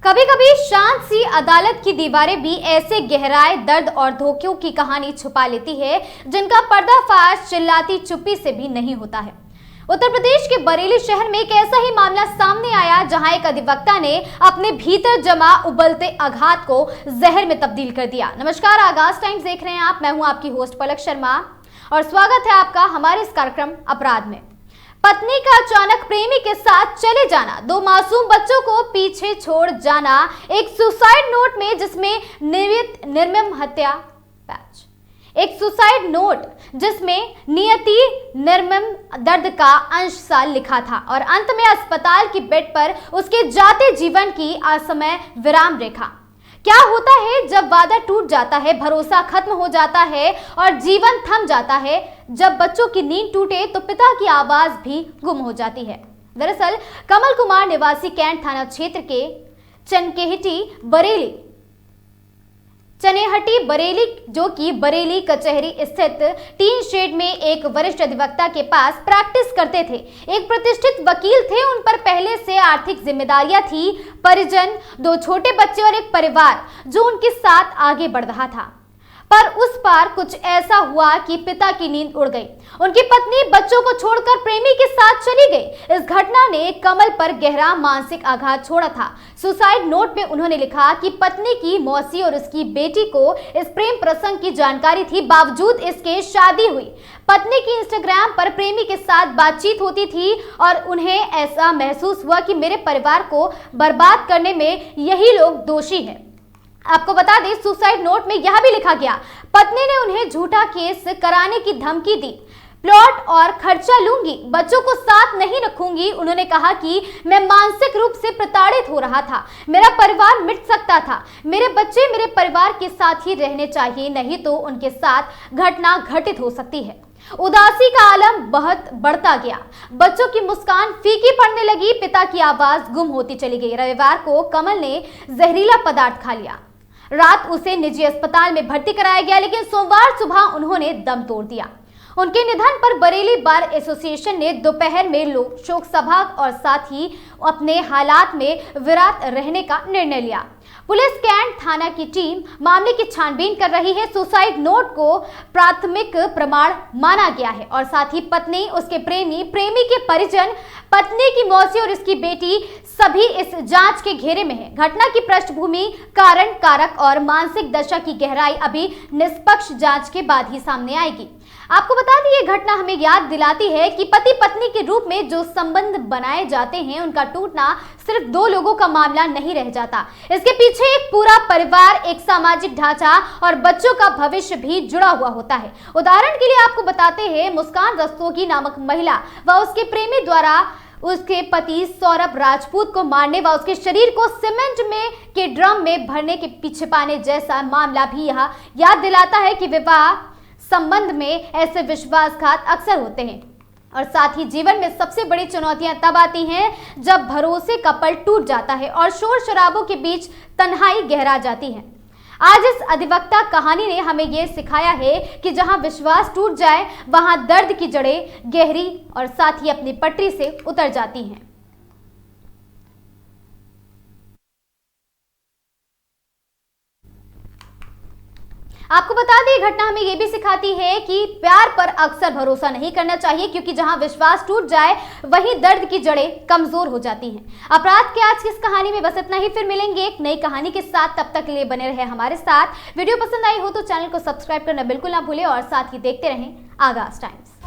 कभी कभी शांत सी अदालत की दीवारें भी ऐसे गहराए दर्द और धोखों की कहानी छुपा लेती है जिनका पर्दाफाश चिल्लाती चुप्पी से भी नहीं होता है। उत्तर प्रदेश के बरेली शहर में एक ऐसा ही मामला सामने आया जहां एक अधिवक्ता ने अपने भीतर जमा उबलते आघात को जहर में तब्दील कर दिया। नमस्कार, आगाज टाइम्स देख रहे हैं आप। मैं हूं आपकी होस्ट पलक शर्मा और स्वागत है आपका हमारे इस कार्यक्रम अपराध में। पत्नी का अचानक प्रेमी के साथ चले जाना, दो मासूम बच्चों को पीछे छोड़ जाना, एक सुसाइड नोट में जिसमें निर्मम हत्या पैच, एक सुसाइड नोट जिसमें नियति निर्मम दर्द का अंश सा लिखा था और अंत में अस्पताल की बेड पर उसके जाते जीवन की असमय विराम रेखा। क्या होता है जब वादा टूट जाता है, भरोसा खत्म हो जाता है और जीवन थम जाता है? जब बच्चों की नींद टूटे तो पिता की आवाज भी गुम हो जाती है। दरअसल कमल कुमार निवासी कैंट थाना क्षेत्र के चनेहटी बरेली जो कि बरेली कचहरी स्थित टीन शेड में एक वरिष्ठ अधिवक्ता के पास प्रैक्टिस करते थे। एक प्रतिष्ठित वकील थे, उन पर पहले से आर्थिक जिम्मेदारियां थी, परिजन, दो छोटे बच्चे और एक परिवार जो उनके साथ आगे बढ़ रहा था। पर उस पार कुछ ऐसा हुआ कि पिता की नींद उड़ गई। उनकी पत्नी बच्चों को छोड़कर प्रेमी के साथ चली गई। इस घटना ने कमल पर गहरा मानसिक आघात छोड़ा था। सुसाइड नोट में उन्होंने लिखा कि पत्नी की मौसी और उसकी बेटी को इस प्रेम प्रसंग की जानकारी थी, बावजूद इसके शादी हुई। पत्नी की इंस्टाग्राम पर प्रेमी के साथ बातचीत होती थी और उन्हें ऐसा महसूस हुआ कि मेरे परिवार को बर्बाद करने में यही लोग दोषी हैं। आपको बता दें, सुसाइड नोट में यह भी लिखा गया, पत्नी ने उन्हें झूठा केस कराने की धमकी दी, प्लॉट और खर्चा लूंगी, बच्चों को साथ नहीं रखूंगी। उन्होंने कहा कि मैं मानसिक रूप से प्रताड़ित हो रहा था, मेरा परिवार मिट सकता था, मेरे बच्चे मेरे परिवार के साथ ही रहने चाहिए, नहीं तो उनके साथ घटना घटित हो सकती है। उदासी का आलम बहुत बढ़ता गया, बच्चों की मुस्कान फीकी पड़ने लगी, पिता की आवाज गुम होती चली गई। रविवार को कमल ने जहरीला पदार्थ खा लिया। रात उसे निजी अस्पताल में भर्ती कराया गया, लेकिन सोमवार सुबह उन्होंने दम तोड़ दिया। उनके निधन पर बरेली बार एसोसिएशन ने दोपहर में शोक सभा और साथ ही अपने हालात में विरात रहने का निर्णय लिया। पुलिस कैंट थाना की टीम मामले की छानबीन कर रही है। सुसाइड नोट को प्राथमिक प्रमाण माना गया है और साथ ही पत्नी, उसके प्रेमी, प्रेमी के परिजन, पत्नी की मौसी और इसकी बेटी सभी इस जांच के घेरे में है। घटना की पृष्ठभूमि, कारण, कारक और मानसिक दशा की गहराई अभी निष्पक्ष जांच के बाद ही सामने आएगी। आपको बता दें, ये घटना हमें याद दिलाती है कि पति पत्नी के रूप में जो संबंध बनाए जाते हैं उनका टूटना सिर्फ दो लोगों का मामला नहीं रह जाता। इसके पीछे एक पूरा परिवार, एक सामाजिक ढांचा और बच्चों का भविष्य भी जुड़ा हुआ होता है। उदाहरण के लिए आपको बताते हैं, मुस्कान रस्तोगी नामक महिला व उसके प्रेमी द्वारा उसके पति सौरभ राजपूत को मारने व उसके शरीर को सीमेंट में के ड्रम में भरने के पीछे पाने जैसा मामला भी यह याद दिलाता है कि विवाह संबंध में ऐसे विश्वासघात अक्सर होते हैं और साथ ही जीवन में सबसे बड़ी चुनौतियां तब आती हैं जब भरोसे का पल टूट जाता है और शोर शराबों के बीच तन्हाई गहरा जाती है। आज इस अधिवक्ता कहानी ने हमें यह सिखाया है कि जहां विश्वास टूट जाए वहां दर्द की जड़ें गहरी और साथ ही अपनी पटरी से उतर जाती हैं। आपको बता दें, घटना हमें यह भी सिखाती है कि प्यार पर अक्सर भरोसा नहीं करना चाहिए, क्योंकि जहां विश्वास टूट जाए वहीं दर्द की जड़ें कमजोर हो जाती हैं। अपराध के आज की इस कहानी में बस इतना ही, फिर मिलेंगे एक नई कहानी के साथ। तब तक के लिए बने रहे हमारे साथ। वीडियो पसंद आई हो तो चैनल को सब्सक्राइब करना बिल्कुल ना भूलें और साथ ही देखते रहें आगाज टाइम्स।